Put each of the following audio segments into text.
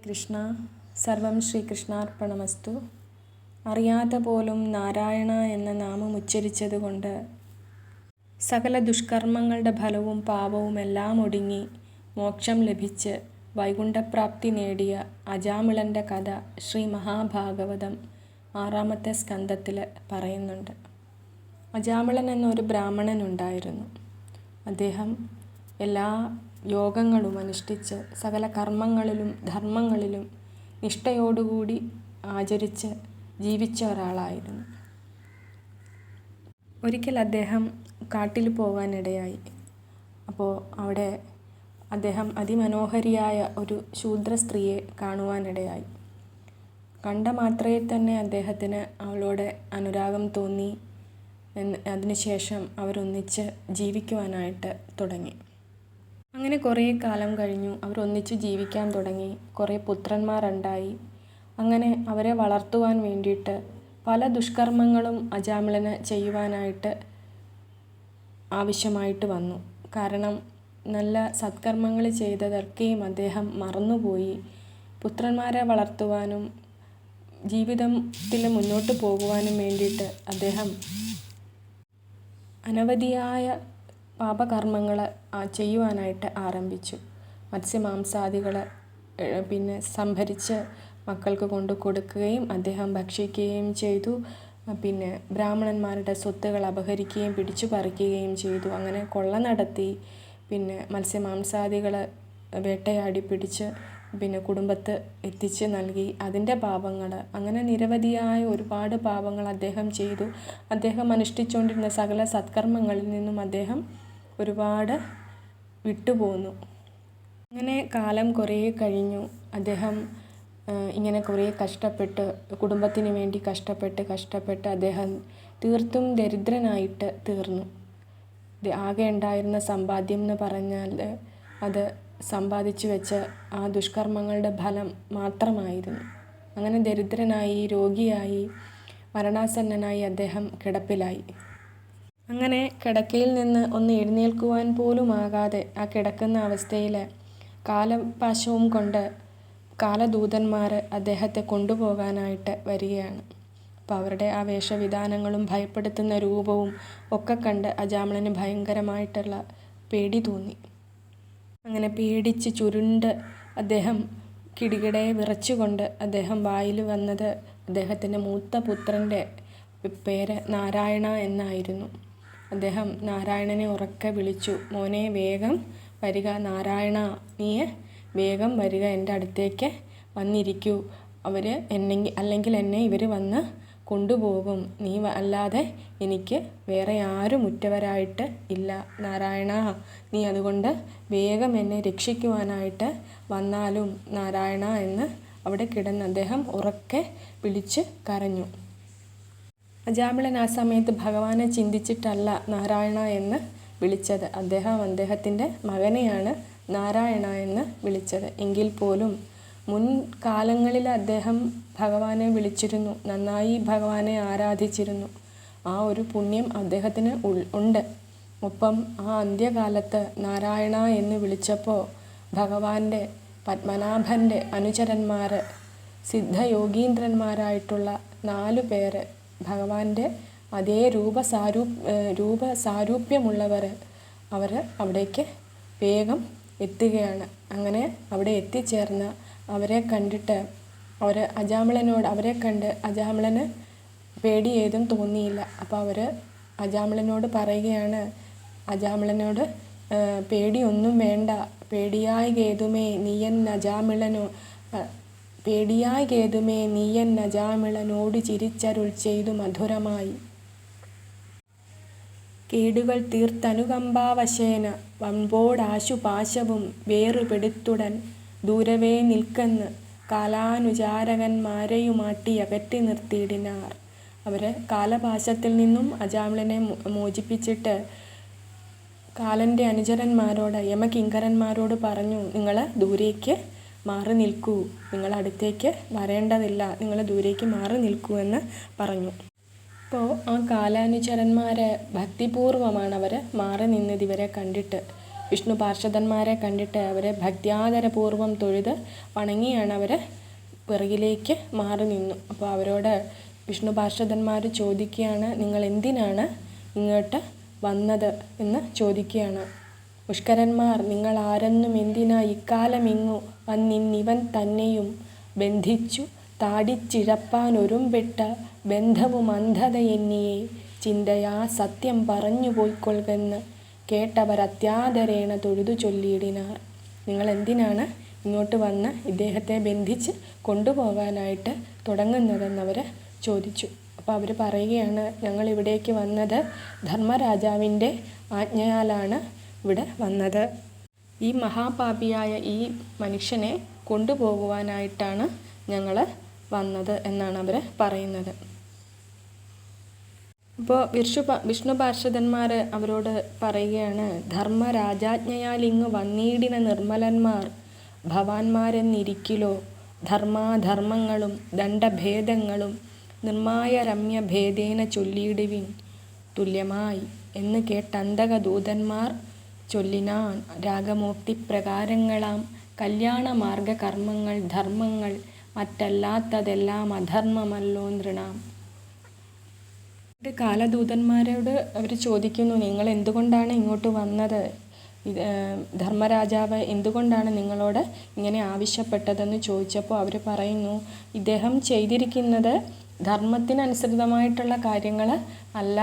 കൃഷ്ണ സർവം ശ്രീകൃഷ്ണാർപ്പണമസ്തു. അറിയാതെ പോലും നാരായണ എന്ന നാമം ഉച്ചരിച്ചതുകൊണ്ട് സകല ദുഷ്കർമ്മങ്ങളുടെ ഫലവും പാപവും എല്ലാം ഒടുങ്ങി മോക്ഷം ലഭിച്ച് വൈകുണ്ഠപ്രാപ്തി നേടിയ അജാമിളൻ്റെ കഥ ശ്രീ മഹാഭാഗവതം 6-ാമത്തെ സ്കന്ധത്തിൽ പറയുന്നുണ്ട്. അജാമിളൻ എന്നൊരു ബ്രാഹ്മണനുണ്ടായിരുന്നു. അദ്ദേഹം എല്ലാ യോഗങ്ങളും അനുഷ്ഠിച്ച് സകല കർമ്മങ്ങളിലും ധർമ്മങ്ങളിലും നിഷ്ഠയോടുകൂടി ആചരിച്ച് ജീവിച്ച ഒരാളായിരുന്നു. ഒരിക്കൽ അദ്ദേഹം കാട്ടിൽ പോകാനിടയായി. അപ്പോൾ അവിടെ അദ്ദേഹം അതിമനോഹരിയായ ഒരു ശൂദ്ര സ്ത്രീയെ കാണുവാനിടയായി. കണ്ട മാത്രയിൽ തന്നെ അദ്ദേഹത്തിന് അവളോട് അനുരാഗം തോന്നി. അതിനുശേഷം അവരൊന്നിച്ച് ജീവിക്കുവാനായിട്ട് തുടങ്ങി. അങ്ങനെ കുറേ കാലം കഴിഞ്ഞു. അവരൊന്നിച്ച് ജീവിക്കാൻ തുടങ്ങി. കുറേ പുത്രന്മാരുണ്ടായി. അങ്ങനെ അവരെ വളർത്തുവാൻ വേണ്ടിയിട്ട് പല ദുഷ്കർമ്മങ്ങളും അജാമിളന് ചെയ്യുവാനായിട്ട് ആവശ്യമായിട്ട് വന്നു. കാരണം നല്ല സത്കർമ്മങ്ങൾ ചെയ്തതൊക്കെയും അദ്ദേഹം മറന്നുപോയി. പുത്രന്മാരെ വളർത്തുവാനും ജീവിതത്തിൽ മുന്നോട്ട് പോകുവാനും വേണ്ടിയിട്ട് അദ്ദേഹം അനവധിയായ പാപകർമ്മങ്ങൾ ചെയ്യുവാനായിട്ട് ആരംഭിച്ചു. മത്സ്യമാംസാദികൾ പിന്നെ സംഭരിച്ച് മക്കൾക്ക് കൊണ്ട് കൊടുക്കുകയും അദ്ദേഹം ഭക്ഷിക്കുകയും ചെയ്തു. പിന്നെ ബ്രാഹ്മണന്മാരുടെ സ്വത്തുകൾ അപഹരിക്കുകയും പിടിച്ചു പറിക്കുകയും ചെയ്തു. അങ്ങനെ കൊള്ള നടത്തി. പിന്നെ മത്സ്യമാംസാദികൾ വേട്ടയാടി പിടിച്ച് പിന്നെ കുടുംബത്ത് എത്തിച്ച് നൽകി. അതിൻ്റെ പാപങ്ങൾ, അങ്ങനെ നിരവധിയായ ഒരുപാട് പാപങ്ങൾ അദ്ദേഹം ചെയ്തു. അദ്ദേഹം അനുഷ്ഠിച്ചുകൊണ്ടിരുന്ന സകല സത്കർമ്മങ്ങളിൽ നിന്നും അദ്ദേഹം ഒരുപാട് വിട്ടുപോന്നു. അങ്ങനെ കാലം കുറേ കഴിഞ്ഞു. അദ്ദേഹം ഇങ്ങനെ കുറേ കഷ്ടപ്പെട്ട് കുടുംബത്തിന് വേണ്ടി കഷ്ടപ്പെട്ട് അദ്ദേഹം തീർത്തും ദരിദ്രനായിട്ട് തീർന്നു. ആകെ ഉണ്ടായിരുന്ന സമ്പാദ്യം എന്ന് പറഞ്ഞാൽ അത് സമ്പാദിച്ചു വെച്ച ആ ദുഷ്കർമ്മങ്ങളുടെ ഫലം മാത്രമായിരുന്നു. അങ്ങനെ ദരിദ്രനായി, രോഗിയായി, മരണാസന്നനായി അദ്ദേഹം കിടപ്പിലായി. അങ്ങനെ കിടക്കയിൽ നിന്ന് ഒന്ന് എഴുന്നേൽക്കുവാൻ പോലും ആകാതെ ആ കിടക്കുന്ന അവസ്ഥയിൽ കാലപാശവും കൊണ്ട് കാലദൂതന്മാർ അദ്ദേഹത്തെ കൊണ്ടുപോകാനായിട്ട് വരികയാണ്. അപ്പോൾ അവരുടെ ആ വേഷവിധാനങ്ങളും ഭയപ്പെടുത്തുന്ന രൂപവും ഒക്കെ കണ്ട് അജാമിളന് ഭയങ്കരമായിട്ടുള്ള പേടി തോന്നി. അങ്ങനെ പേടിച്ച് ചുരുണ്ട് അദ്ദേഹം കിടുകിടയെ വിറച്ചുകൊണ്ട് അദ്ദേഹം വായിൽ വന്നത് അദ്ദേഹത്തിൻ്റെ മൂത്ത പുത്രൻ്റെ പേര് നാരായണ എന്നായിരുന്നു. അദ്ദേഹം നാരായണനെ ഉറക്കെ വിളിച്ചു, മോനെ വേഗം വരിക, നാരായണ നീ വേഗം വരിക, എൻ്റെ അടുത്തേക്ക് വന്നിരിക്കൂ. അല്ലെങ്കിൽ എന്നെ ഇവർ വന്ന് കൊണ്ടുപോകും. നീ അല്ലാതെ എനിക്ക് വേറെ ആരും ഉറ്റവരായിട്ട് ഇല്ല. നാരായണ നീ അതുകൊണ്ട് വേഗം എന്നെ രക്ഷിക്കുവാനായിട്ട് വന്നാലും നാരായണ എന്ന് അവിടെ കിടന്ന് അദ്ദേഹം ഉറക്കെ വിളിച്ച് കരഞ്ഞു. അജാമിളൻ ആ സമയത്ത് ഭഗവാനെ ചിന്തിച്ചിട്ടല്ല നാരായണ എന്ന് വിളിച്ചത്. അദ്ദേഹത്തിൻ്റെ മകനെയാണ് നാരായണ എന്ന് വിളിച്ചത്. എങ്കിൽ പോലും മുൻകാലങ്ങളിൽ അദ്ദേഹം ഭഗവാനെ വിളിച്ചിരുന്നു, നന്നായി ഭഗവാനെ ആരാധിച്ചിരുന്നു. ആ ഒരു പുണ്യം അദ്ദേഹത്തിന് ഉണ്ട്. ഒപ്പം ആ അന്ത്യകാലത്ത് നാരായണ എന്ന് വിളിച്ചപ്പോൾ ഭഗവാന്റെ പത്മനാഭൻ്റെ അനുചരന്മാർ, സിദ്ധയോഗീന്ദ്രന്മാരായിട്ടുള്ള 4 പേര്, ഭഗവാന്റെ അതേ രൂപസാരൂപ്യമുള്ളവർ അവർ അവിടേക്ക് വേഗം എത്തുകയാണ്. അങ്ങനെ അവിടെ എത്തിച്ചേർന്ന് അവരെ കണ്ടിട്ട് അവരെ കണ്ട് അജാമിളന് പേടി ഏതും തോന്നിയില്ല. അപ്പോൾ അവർ അജാമിളനോട് പറയുകയാണ്, അജാമിളനോട് പേടിയൊന്നും വേണ്ട, പേടിയായി കേതുമേ നീയൻ അജാമിളനോട് ചിരിച്ചരുൾ ചെയ്തു മധുരമായി. കേടുകൾ തീർത്തനുകമ്പാവശേന വൻപോടാശുപാശവും വേറുപെടുത്തുടൻ ദൂരവേ നിൽക്കെന്ന് കാലാനുചാരകന്മാരെയുമാട്ടി അകറ്റി നിർത്തിയിടിനാർ. അവർ കാലപാശത്തിൽ നിന്നും അജാമിളനെ മോചിപ്പിച്ചിട്ട് കാലൻ്റെ അനുചരന്മാരോട്, യമകിങ്കരന്മാരോട് പറഞ്ഞു, നിങ്ങൾ ദൂരേക്ക് മാറി നിൽക്കൂ, നിങ്ങൾ അടുത്തേക്ക് വരേണ്ടതില്ല, നിങ്ങൾ ദൂരേക്ക് മാറി നിൽക്കൂ എന്ന് പറഞ്ഞു. അപ്പോൾ ആ കാലാനുചരന്മാർ ഭക്തിപൂർവമാണ് അവർ മാറി നിന്നത് ഇവരെ കണ്ടിട്ട്. വിഷ്ണു പാർഷദന്മാരെ കണ്ടിട്ട് അവരെ ഭക്ത്യാദരപൂർവ്വം തൊഴുത് വണങ്ങിയാണ് അവർ പിറകിലേക്ക് മാറി നിന്നു. അപ്പോൾ അവരോട് വിഷ്ണു പാർഷദന്മാർ ചോദിക്കുകയാണ്, നിങ്ങൾ എന്തിനാണ് ഇങ്ങോട്ട് വന്നത് എന്ന് ചോദിക്കുകയാണ്. പുഷ്കരന്മാർ, നിങ്ങൾ ആരെന്നും എന്തിനാ ഇക്കാലം ഇങ്ങു വന്നിന്നിവൻ തന്നെയും ബന്ധിച്ചു താടിച്ചിഴപ്പാൻ ഒരുമ്പെട്ട ബന്ധവും അന്ധത എന്നിയെ ചിന്തയാ സത്യം പറഞ്ഞു പോയിക്കൊള്ളുകെന്ന് കേട്ടവർ അത്യാദരേണ തൊഴുതു ചൊല്ലിയിടിനാർ. നിങ്ങൾ എന്തിനാണ് ഇങ്ങോട്ട് വന്ന് ഇദ്ദേഹത്തെ ബന്ധിച്ച് കൊണ്ടുപോകാനായിട്ട് തുടങ്ങുന്നതെന്നവർ ചോദിച്ചു. അപ്പോൾ അവർ പറയുകയാണ്, ഞങ്ങൾ ഇവിടേക്ക് വന്നത് ധർമ്മരാജാവിൻ്റെ ആജ്ഞയാലാണ് ഇവിടെ വന്നത്. ഈ മഹാപാപിയായ ഈ മനുഷ്യനെ കൊണ്ടുപോകുവാനായിട്ടാണ് ഞങ്ങൾ വന്നത് എന്നാണ് അവർ പറയുന്നത്. അപ്പോൾ വിഷ്ണു പാർഷദന്മാർ അവരോട് പറയുകയാണ്, ധർമ്മരാജാജ്ഞയാൽ ഇങ്ങ് വന്നീടിന നിർമ്മലന്മാർ ഭവാന്മാരെന്നിരിക്കിലോ ധർമാധർമ്മങ്ങളും ദണ്ഡഭേദങ്ങളും നിർമായ രമ്യഭേദേന ചൊല്ലിയിടുവിൻ തുല്യമായി എന്ന് കേട്ടന്തക ദൂതന്മാർ ചൊല്ലിനാൻ രാഗമോക്തി പ്രകാരങ്ങളാം കല്യാണമാർഗ കർമ്മങ്ങൾ ധർമ്മങ്ങൾ മറ്റല്ലാത്തതെല്ലാം അധർമ്മമല്ലോ നൃണാം. കാലദൂതന്മാരോട് അവർ ചോദിക്കുന്നു, നിങ്ങൾ എന്തുകൊണ്ടാണ് ഇങ്ങോട്ട് വന്നത്? ധർമ്മരാജാവ് എന്തുകൊണ്ടാണ് നിങ്ങളോട് ഇങ്ങനെ ആവശ്യപ്പെട്ടതെന്ന് ചോദിച്ചപ്പോൾ അവർ പറയുന്നു, ഇദ്ദേഹം ചെയ്തിരിക്കുന്നത് ധർമ്മത്തിനനുസൃതമായിട്ടുള്ള കാര്യങ്ങൾ അല്ല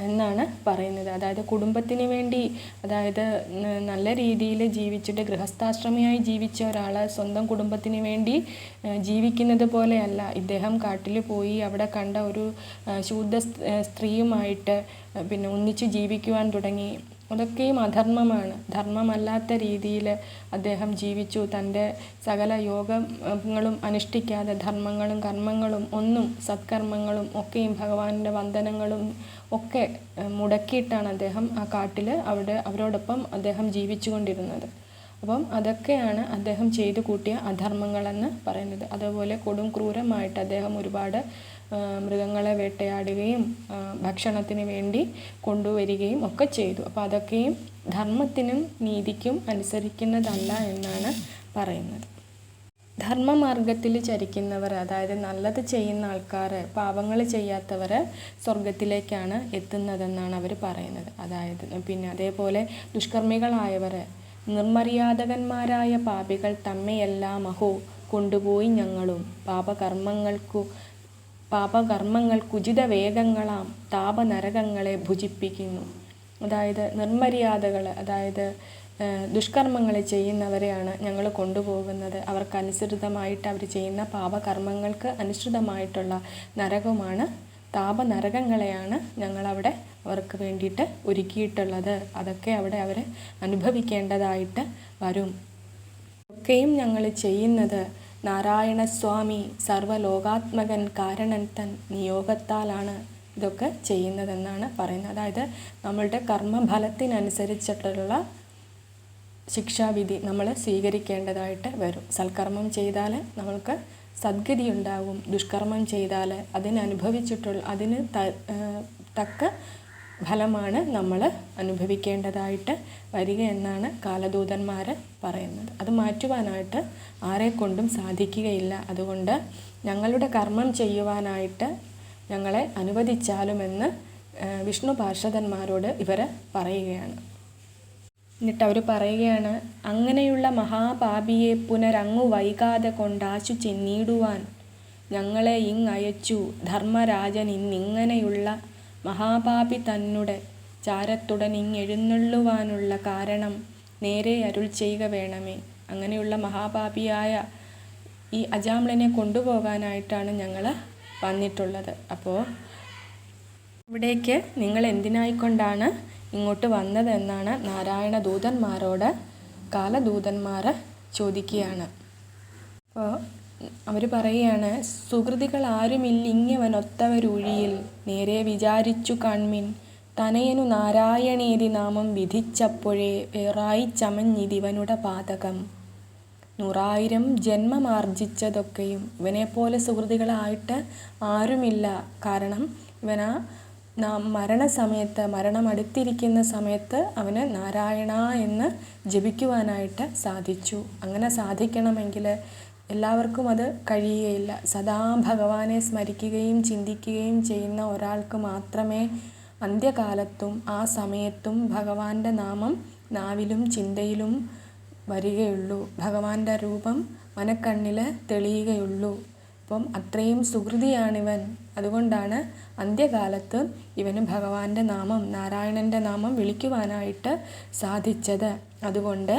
എന്നാണ് പറയുന്നത്. അതായത് കുടുംബത്തിന് വേണ്ടി, അതായത് നല്ല രീതിയിൽ ജീവിച്ചിട്ട് ഗൃഹസ്ഥാശ്രമിയായി ജീവിച്ച ഒരാൾ സ്വന്തം കുടുംബത്തിന് വേണ്ടി ജീവിക്കുന്നത് പോലെയല്ല. ഇദ്ദേഹം കാട്ടിൽ പോയി അവിടെ കണ്ട ഒരു ശൂദ്ര സ്ത്രീയുമായിട്ട് പിന്നെ ഒന്നിച്ച് ജീവിക്കുവാൻ തുടങ്ങി. അതൊക്കെയും അധർമ്മമാണ്. ധർമ്മമല്ലാത്ത രീതിയിൽ അദ്ദേഹം ജീവിച്ചു. തൻ്റെ സകല യോഗങ്ങളും അനുഷ്ഠിക്കാതെ ധർമ്മങ്ങളും കർമ്മങ്ങളും ഒന്നും സത്കർമ്മങ്ങളും ഒക്കെയും ഭഗവാന്റെ വന്ദനങ്ങളും ഒക്കെ മുടക്കിയിട്ടാണ് അദ്ദേഹം ആ കാട്ടിൽ അവരോടൊപ്പം അദ്ദേഹം ജീവിച്ചു കൊണ്ടിരുന്നത്. അപ്പം അതൊക്കെയാണ് അദ്ദേഹം ചെയ്തു കൂട്ടിയ അധർമ്മങ്ങളെന്ന് പറയുന്നത്. അതുപോലെ കൊടും ക്രൂരമായിട്ട് അദ്ദേഹം ഒരുപാട് മൃഗങ്ങളെ വേട്ടയാടുകയും ഭക്ഷണത്തിന് വേണ്ടി കൊണ്ടുവരികയും ഒക്കെ ചെയ്തു. അപ്പോൾ അതൊക്കെയും ധർമ്മത്തിനും നീതിക്കും അനുസരിക്കുന്നതല്ല എന്നാണ് പറയുന്നത്. ധർമ്മമാർഗത്തിൽ ചരിക്കുന്നവർ, അതായത് നല്ലത് ചെയ്യുന്ന ആൾക്കാർ, പാപങ്ങൾ ചെയ്യാത്തവർ സ്വർഗത്തിലേക്കാണ് എത്തുന്നതെന്നാണ് അവർ പറയുന്നത്. അതായത് പിന്നെ അതേപോലെ ദുഷ്കർമ്മികളായവർ, നിർമര്യാദകന്മാരായ പാപികൾ തമ്മെയെല്ലാം അഹോ കൊണ്ടുപോയി ഞങ്ങളും പാപകർമ്മങ്ങൾക്കുചിത വേഗങ്ങളാം താപനരകങ്ങളെ ഭുജിപ്പിക്കുന്നു. അതായത് നിർമര്യാദകൾ, അതായത് ദുഷ്കർമ്മങ്ങൾ ചെയ്യുന്നവരെയാണ് ഞങ്ങൾ കൊണ്ടുപോകുന്നത്. അവർക്കനുസൃതമായിട്ട് അവർ ചെയ്യുന്ന പാപകർമ്മങ്ങൾക്ക് അനുസൃതമായിട്ടുള്ള നരകമാണ്, താപനരകങ്ങളെയാണ് ഞങ്ങളവിടെ അവർക്ക് വേണ്ടിയിട്ട് ഒരുക്കിയിട്ടുള്ളത്. അതൊക്കെ അവിടെ അവർ അനുഭവിക്കേണ്ടതായിട്ട് വരും. ഒക്കെയും ഞങ്ങൾ ചെയ്യുന്നത് നാരായണസ്വാമി സർവ്വലോകാത്മകൻ കാരണൻ തൻ നിയോഗത്താലാണ് ഇതൊക്കെ ചെയ്യുന്നതെന്നാണ് പറയുന്നത്. അതായത് നമ്മളുടെ കർമ്മഫലത്തിനനുസരിച്ചിട്ടുള്ള ശിക്ഷാവിധി നമ്മൾ സ്വീകരിക്കേണ്ടതായിട്ട് വരും. സൽക്കർമ്മം ചെയ്താൽ നമ്മൾക്ക് സദ്ഗതി ഉണ്ടാകും. ദുഷ്കർമ്മം ചെയ്താൽ അതിന് തക്ക ഫലമാണ് നമ്മൾ അനുഭവിക്കേണ്ടതായിട്ട് വരിക എന്നാണ് കാലദൂതന്മാർ പറയുന്നത്. അത് മാറ്റുവാനായിട്ട് ആരെക്കൊണ്ടും സാധിക്കുകയില്ല. അതുകൊണ്ട് ഞങ്ങളുടെ കർമ്മം ചെയ്യുവാനായിട്ട് ഞങ്ങളെ അനുവദിച്ചാലുമെന്ന് വിഷ്ണു പാർഷദന്മാരോട് ഇവർ പറയുകയാണ്. എന്നിട്ട് അവർ പറയുകയാണ്, അങ്ങനെയുള്ള മഹാപാപിയെ പുനരങ്ങു വൈകാതെ കൊണ്ടാശു ചെന്നിടുവാൻ ഞങ്ങളെ ഇങ്ങയച്ചു ധർമ്മരാജൻ ഇന്നിങ്ങനെയുള്ള മഹാപാപി തന്നെ ചാരത്തുടൻ ഇങ്ങെഴുന്നള്ളുവാനുള്ള കാരണം നേരെ അരുൾ ചെയ്യുക വേണമേ. അങ്ങനെയുള്ള മഹാപാപിയായ ഈ അജാമ്ലനെ കൊണ്ടുപോകാനായിട്ടാണ് ഞങ്ങൾ വന്നിട്ടുള്ളത്. അപ്പോൾ ഇവിടേക്ക് നിങ്ങൾ എന്തിനായിക്കൊണ്ടാണ് ഇങ്ങോട്ട് വന്നതെന്നാണ് നാരായണ ദൂതന്മാരോട് കാലദൂതന്മാർ ചോദിക്കുകയാണ്. അപ്പോൾ അവർ പറയുകയാണ്, സുഹൃതികൾ ആരുമില്ലിങ്ങവനൊത്തവരൊഴിയിൽ നേരെ വിചാരിച്ചു കാൺമിൻ തനയനു നാരായണേതി നാമം വിധിച്ചപ്പോഴേ വേറായി ചമഞ്ഞിതിവനുടെ പാതകം. 100,000 ജന്മമാർജിച്ചതൊക്കെയും ഇവനെപ്പോലെ സുഹൃതികളായിട്ട് ആരുമില്ല. കാരണം ഇവനാ മരണസമയത്ത്, മരണം അടുത്തിരിക്കുന്ന സമയത്ത് അവന് നാരായണ എന്ന് ജപിക്കുവാനായിട്ട് സാധിച്ചു. അങ്ങനെ സാധിക്കണമെങ്കിൽ എല്ലാവർക്കും അത് കഴിയുകയില്ല. സദാ ഭഗവാനെ സ്മരിക്കുകയും ചിന്തിക്കുകയും ചെയ്യുന്ന ഒരാൾക്ക് മാത്രമേ അന്ത്യകാലത്തും ആ സമയത്തും ഭഗവാന്റെ നാമം നാവിലും ചിന്തയിലും വരികയുള്ളൂ, ഭഗവാന്റെ രൂപം മനക്കണ്ണിൽ തെളിയുകയുള്ളൂ. അപ്പം അത്രയും സുകൃതിയാണിവൻ. അതുകൊണ്ടാണ് അന്ത്യകാലത്ത് ഇവന് ഭഗവാന്റെ നാമം, നാരായണൻ്റെ നാമം വിളിക്കുവാനായിട്ട് സാധിച്ചത്. അതുകൊണ്ട്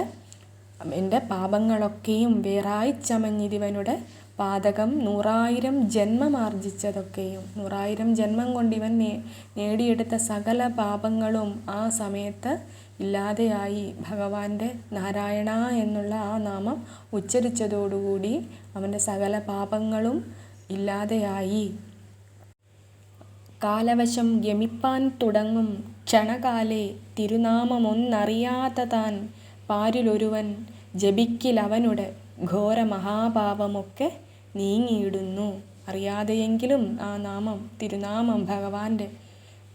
എൻ്റെ പാപങ്ങളൊക്കെയും വേറായിച്ചമഞ്ഞിതിവനുടെ പാതകം 100,000 ജന്മമാർജിച്ചതൊക്കെയും, 100,000 ജന്മം കൊണ്ട് ഇവൻ നേടിയെടുത്ത സകല പാപങ്ങളും ആ സമയത്ത് ഇല്ലാതെയായി. ഭഗവാന്റെ നാരായണ എന്നുള്ള ആ നാമം ഉച്ചരിച്ചതോടുകൂടി അവൻ്റെ സകല പാപങ്ങളും ഇല്ലാതെയായി. കാലവശം ഗമിപ്പാൻ തുടങ്ങും ക്ഷണകാലേ തിരുനാമമൊന്നറിയാത്ത താൻ പാരിലൊരുവൻ ജപിക്കിലവനുടെ ഘോര മഹാപാപമൊക്കെ നീങ്ങിയിടുന്നു. അറിയാതെയെങ്കിലും ആ നാമം, തിരുനാമം ഭഗവാന്റെ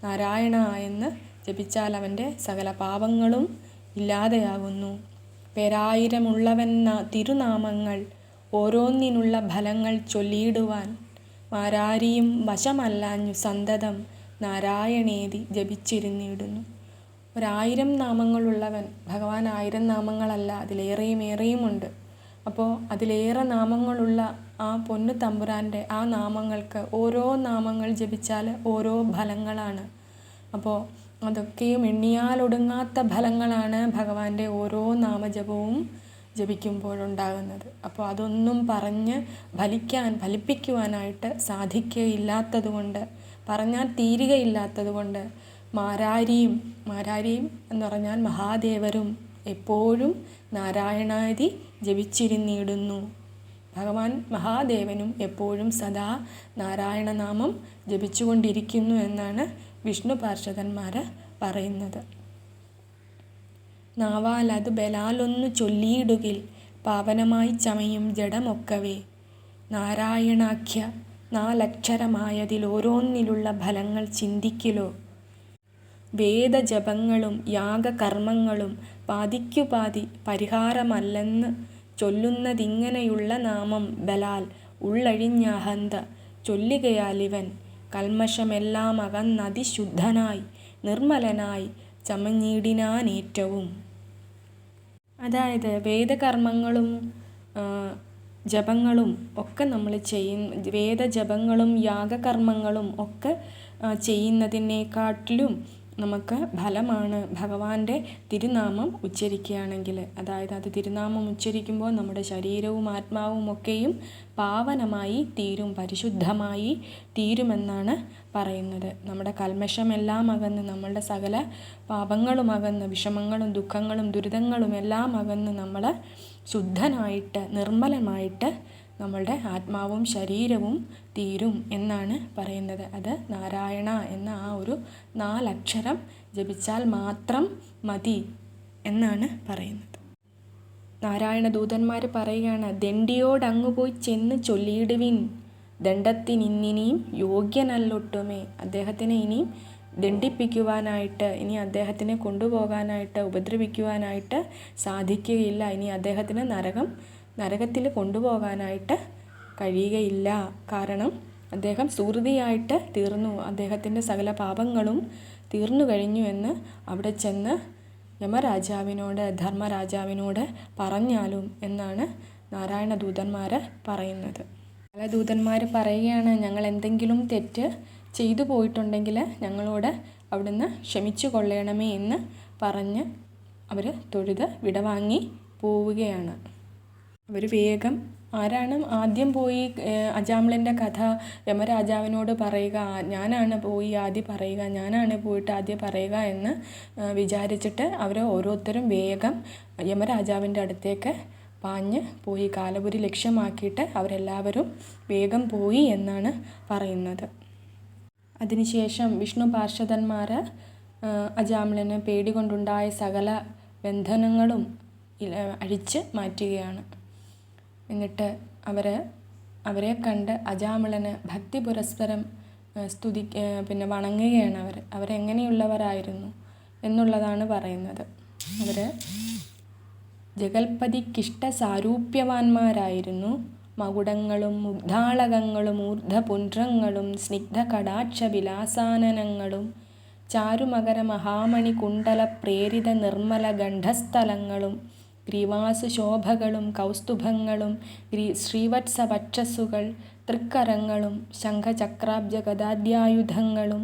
നാരായണ എന്ന് ജപിച്ചാൽ അവൻ്റെ സകല പാപങ്ങളും ഇല്ലാതെയാകുന്നു. പേരായിരമുള്ളവൻ തിരുനാമങ്ങൾ ഓരോന്നിനുള്ള ഫലങ്ങൾ ചൊല്ലിയിടുവാൻ മാരാരിയും വശമല്ലാഞ്ഞു സന്തതം നാരായണേതി ജപിച്ചിരുന്നിടുന്നു. 1000 നാമങ്ങളുള്ളവൻ, ഭഗവാൻ 1000 നാമങ്ങളല്ല, അതിലേറെയുമേറെയുമുണ്ട്. അപ്പോൾ അതിലേറെ നാമങ്ങളുള്ള ആ പൊന്നു തമ്പുരാൻ്റെ ആ നാമങ്ങൾക്ക് ഓരോ നാമങ്ങൾ ജപിച്ചാൽ ഓരോ ഫലങ്ങളാണ്. അപ്പോൾ അതൊക്കെയും എണ്ണിയാലൊടുങ്ങാത്ത ഫലങ്ങളാണ് ഭഗവാന്റെ ഓരോ നാമജപവും ജപിക്കുമ്പോഴുണ്ടാകുന്നത്. അപ്പോൾ അതൊന്നും പറഞ്ഞ് ഫലിപ്പിക്കുവാനായിട്ട് സാധിക്കുകയില്ലാത്തത് കൊണ്ട്, പറഞ്ഞാൽ തീരുകയില്ലാത്തത് കൊണ്ട് മാരാരിയും എന്ന് പറഞ്ഞാൽ മഹാദേവരും എപ്പോഴും നാരായണാദി ജപിച്ചിരുന്നിടുന്നു. ഭഗവാൻ മഹാദേവനും എപ്പോഴും സദാ നാരായണനാമം ജപിച്ചുകൊണ്ടിരിക്കുന്നു എന്നാണ് വിഷ്ണു പാർഷദന്മാർ പറയുന്നത്. നാവാൽ അത് ബലാലൊന്നു ചൊല്ലിയിടുകിൽ പാവനമായി ചമയും ജഡമൊക്കവേ നാരായണാഖ്യ 4 അക്ഷരമായതിൽ ഓരോന്നിലുള്ള ഫലങ്ങൾ ചിന്തിക്കിലോ. വേദജപങ്ങളും യാഗകർമ്മങ്ങളും പാതിക്കുപാതി പരിഹാരമല്ലെന്ന് ചൊല്ലുന്നതിങ്ങനെയുള്ള നാമം ബലാൽ ഉള്ളഴിഞ്ഞഹന്ത ചൊല്ലുകയാലിവൻ കൽമഷമെല്ലാം അകന്നതിശുദ്ധനായി നിർമ്മലനായി ചമഞ്ഞിടിനാനേറ്റവും. അതായത് വേദകർമ്മങ്ങളും ജപങ്ങളും ഒക്കെ നമ്മൾ വേദജപങ്ങളും യാഗകർമ്മങ്ങളും ഒക്കെ ചെയ്യുന്നതിനേക്കാട്ടിലും നമുക്ക് ഫലമാണ് ഭഗവാന്റെ തിരുനാമം ഉച്ചരിക്കുകയാണെങ്കിൽ. അതായത് അത് തിരുനാമം ഉച്ചരിക്കുമ്പോൾ നമ്മുടെ ശരീരവും ആത്മാവും ഒക്കെയും പാവനമായി തീരും, പരിശുദ്ധമായി തീരുമെന്നാണ് പറയുന്നത്. നമ്മുടെ കൽമഷമെല്ലാം അകന്ന്, നമ്മളുടെ സകല പാപങ്ങളും അകന്ന്, വിഷമങ്ങളും ദുഃഖങ്ങളും ദുരിതങ്ങളും എല്ലാം അകന്ന് നമ്മൾ ശുദ്ധനായിട്ട് നിർമ്മലമായിട്ട് നമ്മളുടെ ആത്മാവും ശരീരവും തീരും എന്നാണ് പറയുന്നത്. അത് നാരായണ എന്ന ആ ഒരു 4 അക്ഷരം ജപിച്ചാൽ മാത്രം മതി എന്നാണ് പറയുന്നത്. നാരായണ ദൂതന്മാർ പറയുകയാണ്, ദണ്ഡിയോടങ്ങു പോയി ചെന്ന് ചൊല്ലിയിടുവിൻ ദണ്ഡത്തിനിന്നിനിയും യോഗ്യനല്ലൊട്ടുമേ. അദ്ദേഹത്തിനെ ഇനിയും ദണ്ഡിപ്പിക്കുവാനായിട്ട്, ഇനി അദ്ദേഹത്തിനെ കൊണ്ടുപോകാനായിട്ട്, ഉപദ്രവിക്കുവാനായിട്ട് സാധിക്കുകയില്ല. ഇനി അദ്ദേഹത്തിന് നരകത്തിൽ കൊണ്ടുപോകാനായിട്ട് കഴിയുകയില്ല. കാരണം അദ്ദേഹം സുഹൃതിയായിട്ട് തീർന്നു, അദ്ദേഹത്തിൻ്റെ സകല പാപങ്ങളും തീർന്നു കഴിഞ്ഞു എന്ന് അവിടെ ചെന്ന് യമരാജാവിനോട്, ധർമ്മരാജാവിനോട് പറഞ്ഞാലും എന്നാണ് നാരായണ ദൂതന്മാർ പറയുന്നത്. പല ദൂതന്മാർ പറയുകയാണ്, ഞങ്ങൾ എന്തെങ്കിലും തെറ്റ് ചെയ്തു പോയിട്ടുണ്ടെങ്കിൽ ഞങ്ങളോട് അവിടുന്ന് ക്ഷമിച്ചു കൊള്ളണമേ എന്ന് പറഞ്ഞ് അവർ തൊഴുത് വിടവാങ്ങി പോവുകയാണ്. അവർ വേഗം, ആരാണ് ആദ്യം പോയി അജാമിളൻ്റെ കഥ യമരാജാവിനോട് പറയുക, ഞാനാണ് പോയി ആദ്യം പറയുക, ഞാനാണ് പോയിട്ട് ആദ്യം പറയുക എന്ന് വിചാരിച്ചിട്ട് അവർ ഓരോരുത്തരും വേഗം യമരാജാവിൻ്റെ അടുത്തേക്ക് പാഞ്ഞ് പോയി. കാലപുരി ലക്ഷ്യമാക്കിയിട്ട് അവരെല്ലാവരും വേഗം പോയി എന്നാണ് പറയുന്നത്. അതിനുശേഷം വിഷ്ണു പാർഷദന്മാർ അജാമിളന് പേടി കൊണ്ടുണ്ടായ സകല ബന്ധനങ്ങളും അഴിച്ച് മാറ്റുകയാണ്. എന്നിട്ട് അവരെ കണ്ട് അജാമിളന് ഭക്തി പുരസ്പരം പിന്നെ വണങ്ങുകയാണ് അവരെങ്ങനെയുള്ളവരായിരുന്നു എന്നുള്ളതാണ് പറയുന്നത്. അവർ ജഗൽപതിക്കിഷ്ട സാരൂപ്യവാന്മാരായിരുന്നു. മകുടങ്ങളും മുഗ്ധാളകങ്ങളും ഊർധ്വപുണ്ഡ്രങ്ങളും സ്നിഗ്ധകടാക്ഷ വിലാസാനനങ്ങളും ചാരുമകര മഹാമണി കുണ്ടല പ്രേരിത നിർമ്മല ഗണ്ഡസ്ഥലങ്ങളും ഗ്രീവാസുശോഭകളും കൗസ്തുഭങ്ങളും ശ്രീവത്സവക്ഷസ്സുകൾ തൃക്കരങ്ങളും ശംഖചക്രാബ്ജഗദാദ്യായുധങ്ങളും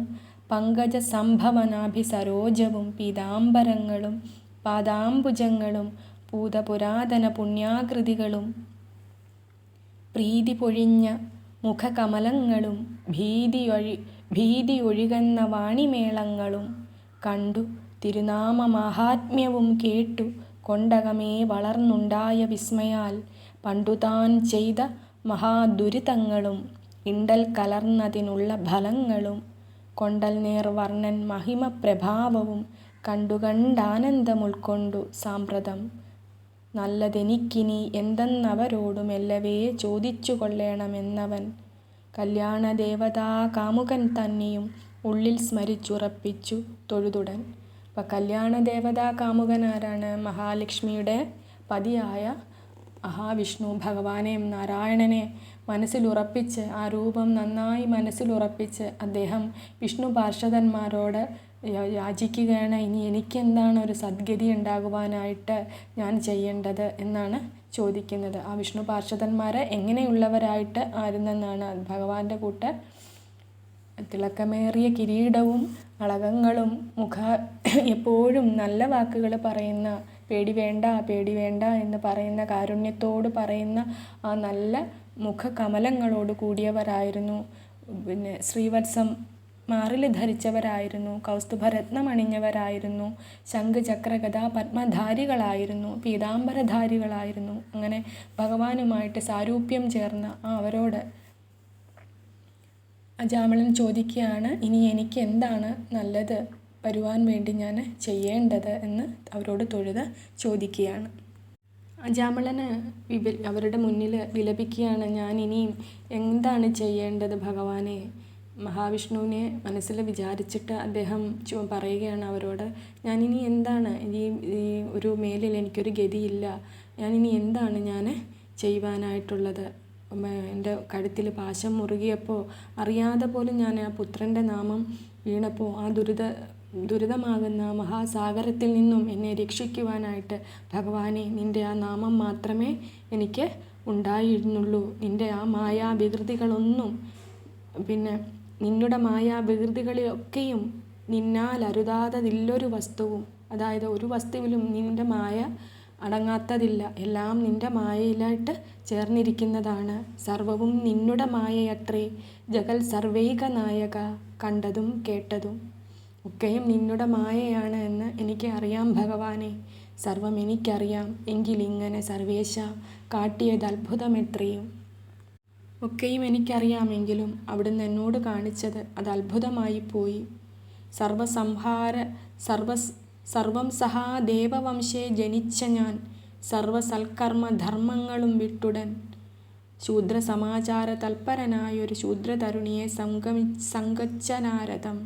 പങ്കജ സംഭവനാഭിസരോജവും പീതാംബരങ്ങളും പാദാംബുജങ്ങളും പൂതപുരാതന പുണ്യാകൃതികളും പ്രീതി പൊഴിഞ്ഞ മുഖകമലങ്ങളും ഭീതിയൊഴുകുന്ന വാണിമേളങ്ങളും കണ്ടു തിരുനാമ മാഹാത്മ്യവും കേട്ടു കൊണ്ടകമേ വളർന്നുണ്ടായ വിസ്മയാൽ പണ്ടുതാൻ ചെയ്ത മഹാദുരിതങ്ങളും ഇണ്ടൽ കലർന്നതിനുള്ള ഫലങ്ങളും കൊണ്ടൽ നേർ വർണ്ണൻ മഹിമ പ്രഭാവവും കണ്ടുകണ്ടാനന്ദമുൾക്കൊണ്ടു സാമ്പ്രതം നല്ലതെനിക്കിനി എന്തെന്നവരോടു മെല്ലവേ ചോദിച്ചു കൊള്ളേണമെന്നവൻ കല്യാണദേവതാ കാമുകൻ തന്നെയും ഉള്ളിൽ സ്മരിച്ചുറപ്പിച്ചു തൊഴുതുടൻ. അപ്പം കല്യാണദേവതാ കാമുകൻ ആരാണ്? മഹാലക്ഷ്മിയുടെ പതിയായ മഹാവിഷ്ണു ഭഗവാനെ നാരായണനെ മനസ്സിലുറപ്പിച്ച്, ആ രൂപം നന്നായി മനസ്സിലുറപ്പിച്ച് അദ്ദേഹം വിഷ്ണു പാർഷദന്മാരോട് യാചിക്കുകയാണ്, ഇനി എനിക്കെന്താണ് ഒരു സദ്ഗതി ഉണ്ടാകുവാനായിട്ട് ഞാൻ ചെയ്യേണ്ടത് എന്നാണ് ചോദിക്കുന്നത്. ആ വിഷ്ണു പാർഷദന്മാരെ എങ്ങനെയുള്ളവരായിട്ട് ആയിരുന്നെന്നാണ്. ഭഗവാന്റെ കൂട്ട് തിളക്കമേറിയ കിരീടവും അളകങ്ങളും എപ്പോഴും നല്ല വാക്കുകൾ പറയുന്ന, പേടി വേണ്ട എന്ന് പറയുന്ന, കാരുണ്യത്തോട് പറയുന്ന ആ നല്ല മുഖകമലങ്ങളോട് കൂടിയവരായിരുന്നു. പിന്നെ ശ്രീവത്സം മാറിൽ ധരിച്ചവരായിരുന്നു, കൗസ്തുഭരത്നം അണിഞ്ഞവരായിരുന്നു, ശംഖ് ചക്ര ഗദാ പത്മധാരികളായിരുന്നു, പീതാംബരധാരികളായിരുന്നു. അങ്ങനെ ഭഗവാനുമായിട്ട് സാരൂപ്യം ചേർന്ന അവരോട് അജാമിളൻ ചോദിക്കുകയാണ്, ഇനി എനിക്ക് എന്താണ് നല്ലത് വരുവാൻ വേണ്ടി ഞാൻ ചെയ്യേണ്ടത് എന്ന് അവരോട് തൊഴുത് ചോദിക്കുകയാണ്. അജാമിളന് അവരുടെ മുന്നിൽ വിലപിക്കുകയാണ്, ഞാൻ ഇനിയും എന്താണ് ചെയ്യേണ്ടത് ഭഗവാനെ? മഹാവിഷ്ണുവിനെ മനസ്സിൽ വിചാരിച്ചിട്ട് അദ്ദേഹം പറയുകയാണ് അവരോട്, ഞാനിനി എന്താണ് ഈ ഒരു മേലിൽ എനിക്കൊരു ഗതിയില്ല, ഞാനിനി എന്താണ് ഞാൻ ചെയ്യുവാനായിട്ടുള്ളത്? എൻ്റെ കഴുത്തിൽ പാശം മുറുകിയപ്പോൾ അറിയാതെ പോലും ഞാൻ ആ പുത്രൻ്റെ നാമം വീണപ്പോൾ ആ ദുരിതമാകുന്ന മഹാസാഗരത്തിൽ നിന്നും എന്നെ രക്ഷിക്കുവാനായിട്ട് ഭഗവാനെ നിൻ്റെ ആ നാമം മാത്രമേ എനിക്ക് ഉണ്ടായിരുന്നുള്ളൂ. നിൻ്റെ ആ മായാവികൃതികളൊന്നും, പിന്നെ നിന്നുടെ മായാവികൃതികളൊക്കെയും നിന്നാൽ അരുതാത്തതില്ലൊരു വസ്തുവും, അതായത് ഒരു വസ്തുവിലും നിൻ്റെ മായ അടങ്ങാത്തതില്ല, എല്ലാം നിൻ്റെ മായയിലായിട്ട് ചേർന്നിരിക്കുന്നതാണ്. സർവവും നിന്നുടെ മായയത്രേ ജഗൽ സർവൈക നായക, കണ്ടതും കേട്ടതും ഒക്കെയും നിന്നുടെ മായയാണ് എന്ന് എനിക്ക് അറിയാം ഭഗവാനെ, സർവം എനിക്കറിയാം. എങ്കിലിങ്ങനെ സർവേശ കാട്ടിയത് അത്ഭുതമെത്രയും ഒക്കെയും എനിക്കറിയാമെങ്കിലും അവിടുന്ന് എന്നോട് കാണിച്ചത് അത് അത്ഭുതമായി പോയി. സർവം സഹാ ദേവവംശേ ജനിച്ച ഞാൻ സർവസൽക്കർമ്മ ധർമ്മങ്ങളും വിട്ടുടൻ ശൂദ്ര സമാചാര തൽപരനായൊരു ശൂദ്രതരുണിയെ സംഗച്ച നാരദം.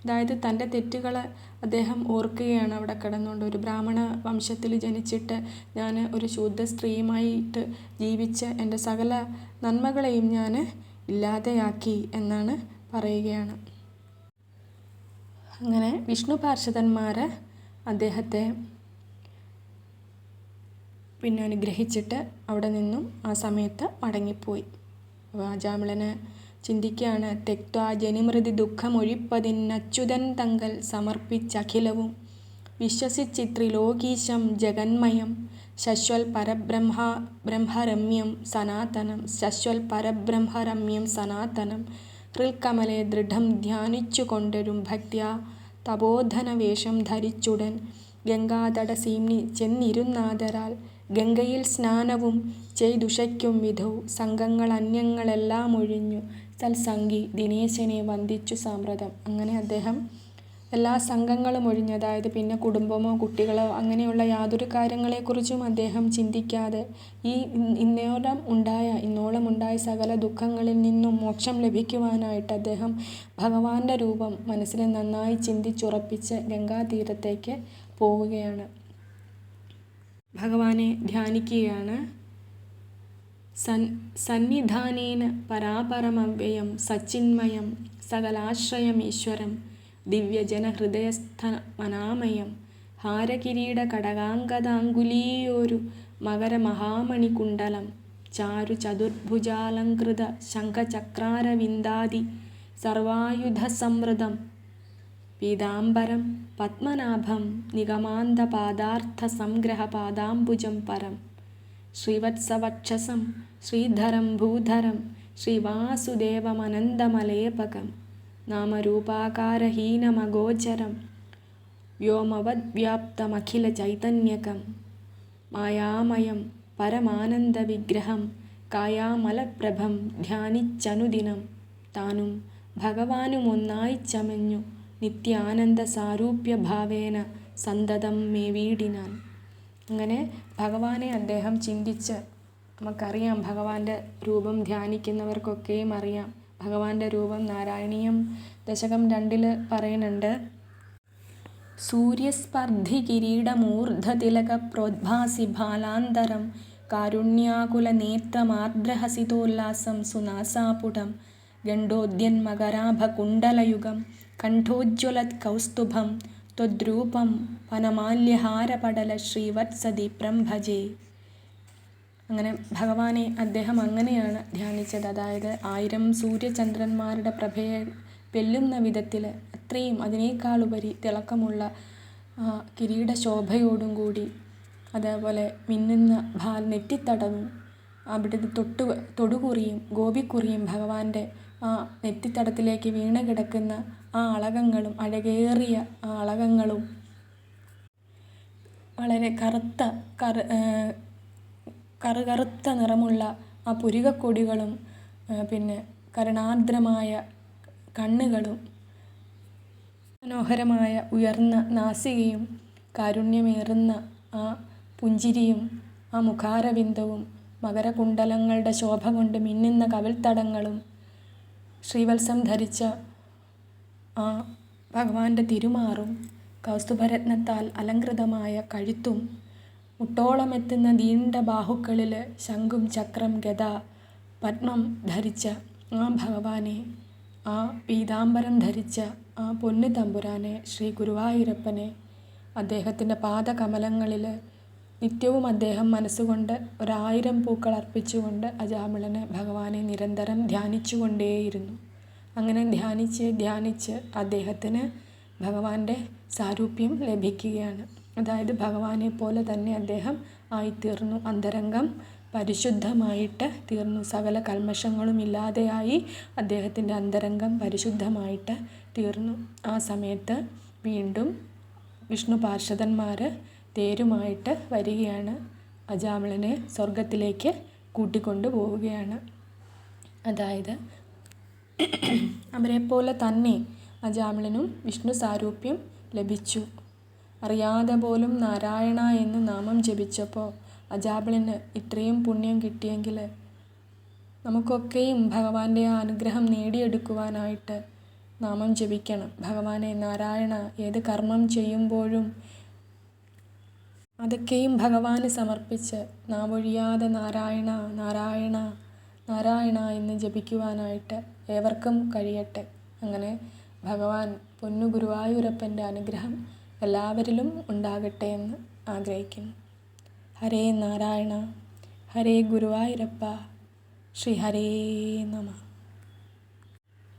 അതായത് തൻ്റെ തെറ്റുകൾ അദ്ദേഹം ഓർക്കുകയാണ് അവിടെ കിടന്നുകൊണ്ട്. ഒരു ബ്രാഹ്മണ വംശത്തിൽ ജനിച്ചിട്ട് ഞാൻ ഒരു ശൂദ്ര സ്ത്രീയുമായിട്ട് ജീവിച്ച് എൻ്റെ സകല നന്മകളെയും ഞാൻ ഇല്ലാതെയാക്കി എന്നാണ് പറയുകയാണ്. അങ്ങനെ വിഷ്ണു പാർഷദന്മാർ അദ്ദേഹത്തെ പിന്നെ അനുഗ്രഹിച്ചിട്ട് അവിടെ നിന്നും ആ സമയത്ത് മടങ്ങിപ്പോയി. അജാമിളന് ചിന്തിക്കുകയാണ്, തെക്ത്വാ ജനിമൃതി ദുഃഖമൊഴിപ്പതിനച്യുതൻ തങ്കൽ സമർപ്പിച്ചഖിലവും വിശ്വസിച്ചിത്രിലോകീശം ജഗന്മയം ശശ്വൽ പരബ്രഹ്മരമ്യം സനാതനം ഹൃൽക്കമലെ ദൃഢം ധ്യാനിച്ചുകൊണ്ടൊരും ഭക്ത്യാ തപോധനവേഷം ധരിച്ചുടൻ ഗംഗാതട സീമ്നി ചെന്നിരുന്നാദരാൽ ഗംഗയിൽ സ്നാനവും ചെയ്തുഷയ്ക്കും വിധൗ സംഘങ്ങൾ അന്യങ്ങളെല്ലാം ഒഴിഞ്ഞു സൽസംഗി ദിനേശനെ വന്ദിച്ചു സാമ്പ്രതം. അങ്ങനെ അദ്ദേഹം എല്ലാ സംഘങ്ങളും ഒഴിഞ്ഞ്, അതായത് പിന്നെ കുടുംബമോ കുട്ടികളോ അങ്ങനെയുള്ള യാതൊരു കാര്യങ്ങളെക്കുറിച്ചും അദ്ദേഹം ചിന്തിക്കാതെ ഈ ഇന്നോളം ഉണ്ടായ സകല ദുഃഖങ്ങളിൽ നിന്നും മോക്ഷം ലഭിക്കുവാനായിട്ട് അദ്ദേഹം ഭഗവാന്റെ രൂപം മനസ്സിൽ നന്നായി ചിന്തിച്ചുറപ്പിച്ച് ഗംഗാതീരത്തേക്ക് പോവുകയാണ്. ഭഗവാനെ ധ്യാനിക്കുകയാണ്. സന്നിധാനേന പരാപരമവ്യയം സച്ചിന്മയം സകലാശ്രയമീശ്വരം ദിവ്യജനഹൃദയസ്ഥമനാമയം ഹാരകിരീട കടകാങ്കദാങ്കുലീയോരു മകരമഹാമണികുണ്ടലം ചാരു ചതുർഭുജാലങ്കൃത ശംഖചക്രാരവിന്ദാദി സർവായുധസമൃതം പീതാംബരം പത്മനാഭം നിഗമാന്തപാദാർത്ഥസംഗ്രഹപാദാംബുജം പരം ശ്രീവത്സവക്ഷസം ശ്രീധരം ഭൂധരം ശ്രീവാസുദേവമനന്തമലേപകം നാമരൂപാകാരഹീനമഗോചരം വ്യോമവദ്വ്യാപ്തമഖിലചൈതന്യകം മായാമയം പരമാനന്ദവിഗ്രഹം കായാമലപ്രഭം ധ്യാനിച്ചനുദിനം താനും ഭഗവാനുമൊന്നായി ചമഞ്ഞു നിത്യാനന്ദ സാരൂപ്യഭാവേന സന്തതം മേവീടിനാൻ. അങ്ങനെ ഭഗവാനെ അദ്ദേഹം ചിന്തിച്ച്, നമുക്കറിയാം ഭഗവാന്റെ രൂപം ധ്യാനിക്കുന്നവർക്കൊക്കെയും അറിയാം. ഭഗവാന്റെ രൂപം നാരായണീയം ദശകം 2 പറയുന്നുണ്ട്. സൂര്യസ്പർദ്ധി കിരീടമൂർധതിലക പ്രോദ്ഭാസി ഭാലാന്തരം കാരുണ്യാകുലനേത്രമാർദ്രഹസിതോല്ലാസം സുനാസാപുടം ഗണ്ഡോദ്യന്മകരാഭകുണ്ടലയുഗം കണ്ഠോജ്വലത് കൗസ്തുഭം ത്വദ്രൂപം വനമാല്യഹാരപടല ശ്രീവത്സദീപ്രം ഭജേ. അങ്ങനെ ഭഗവാനെ അദ്ദേഹം അങ്ങനെയാണ് ധ്യാനിച്ചത്. അതായത് 1000 സൂര്യചന്ദ്രന്മാരുടെ പ്രഭയെ വെല്ലുന്ന വിധത്തിൽ അത്രയും അതിനേക്കാളുപരി തിളക്കമുള്ള കിരീടശോഭയോടും കൂടി, അതേപോലെ മിന്നുന്ന നെറ്റിത്തടവും അവിടുത്തെ തൊടുകുറിയും ഗോപിക്കുറിയും ഭഗവാന്റെ ആ നെറ്റിത്തടത്തിലേക്ക് വീണ് കിടക്കുന്ന ആ അളകങ്ങളും അഴകേറിയ ആ അളകങ്ങളും വളരെ കറുകറുത്ത നിറമുള്ള ആ പുരികക്കൊടികളും പിന്നെ കരുണാർദ്രമായ കണ്ണുകളും മനോഹരമായ ഉയർന്ന നാസികയും കാരുണ്യമേറുന്ന ആ പുഞ്ചിരിയും ആ മുഖാരവിന്ദവും മകരകുണ്ടലങ്ങളുടെ ശോഭ കൊണ്ട് മിന്നുന്ന കവിൾത്തടങ്ങളും ശ്രീവത്സം ധരിച്ച ആ ഭഗവാന്റെ തിരുമാറും കൗസ്തുഭരത്നത്താൽ അലങ്കൃതമായ കഴുത്തും മുട്ടോളമെത്തുന്ന നീണ്ട ബാഹുക്കളിൽ ശംഖും ചക്രം ഗദ പത്മം ധരിച്ച ആ ഭഗവാനെ, ആ പീതാംബരം ധരിച്ച ആ പൊന്നു തമ്പുരാനെ, ശ്രീ ഗുരുവായൂരപ്പനെ അദ്ദേഹത്തിൻ്റെ പാദകമലങ്ങളിൽ നിത്യവും അദ്ദേഹം മനസ്സുകൊണ്ട് 1000 പൂക്കൾ അർപ്പിച്ചുകൊണ്ട് അജാമിളനെ ഭഗവാനെ നിരന്തരം ധ്യാനിച്ചുകൊണ്ടേയിരുന്നു. അങ്ങനെ ധ്യാനിച്ച് അദ്ദേഹത്തിന് ഭഗവാന്റെ സാരൂപ്യം ലഭിക്കുകയാണ്. അതായത് ഭഗവാനെ പോലെ തന്നെ അദ്ദേഹം ആയിത്തീർന്നു. അന്തരംഗം പരിശുദ്ധമായിട്ട് തീർന്നു. സകല കൽമഷങ്ങളും ഇല്ലാതെയായി അദ്ദേഹത്തിൻ്റെ അന്തരംഗം പരിശുദ്ധമായിട്ട് തീർന്നു. ആ സമയത്ത് വീണ്ടും വിഷ്ണു പാർഷദന്മാർ തേരുമായിട്ട് വരികയാണ്. അജാമിളനെ സ്വർഗത്തിലേക്ക് കൂട്ടിക്കൊണ്ടു പോവുകയാണ്. അതായത് അവരെപ്പോലെ തന്നെ അജാമിളനും വിഷ്ണു സാരൂപ്യം ലഭിച്ചു. അറിയാതെ പോലും നാരായണ എന്ന് നാമം ജപിച്ചപ്പോൾ അജാമിളന് ഇത്രയും പുണ്യം കിട്ടിയെങ്കിൽ നമുക്കൊക്കെയും ഭഗവാന്റെ ആ അനുഗ്രഹം നേടിയെടുക്കുവാനായിട്ട് നാമം ജപിക്കണം. ഭഗവാനെ നാരായണ, ഏത് കർമ്മം ചെയ്യുമ്പോഴും അതൊക്കെയും ഭഗവാന് സമർപ്പിച്ച് നാവൊഴിയാതെ നാരായണ നാരായണ നാരായണ എന്ന് ജപിക്കുവാനായിട്ട് ഏവർക്കും കഴിയട്ടെ. അങ്ങനെ ഭഗവാൻ പൊന്നു ഗുരുവായൂരപ്പൻ്റെ അനുഗ്രഹം എല്ലാവരിലും ഉണ്ടാകട്ടെ എന്ന് ആഗ്രഹിക്കുന്നു. ഹരേ നാരായണ, ഹരേ ഗുരുവായൂരപ്പ, ശ്രീ ഹരേ നമ,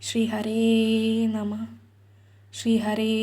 ശ്രീ ഹരേ നമ, ശ്രീ ഹരേ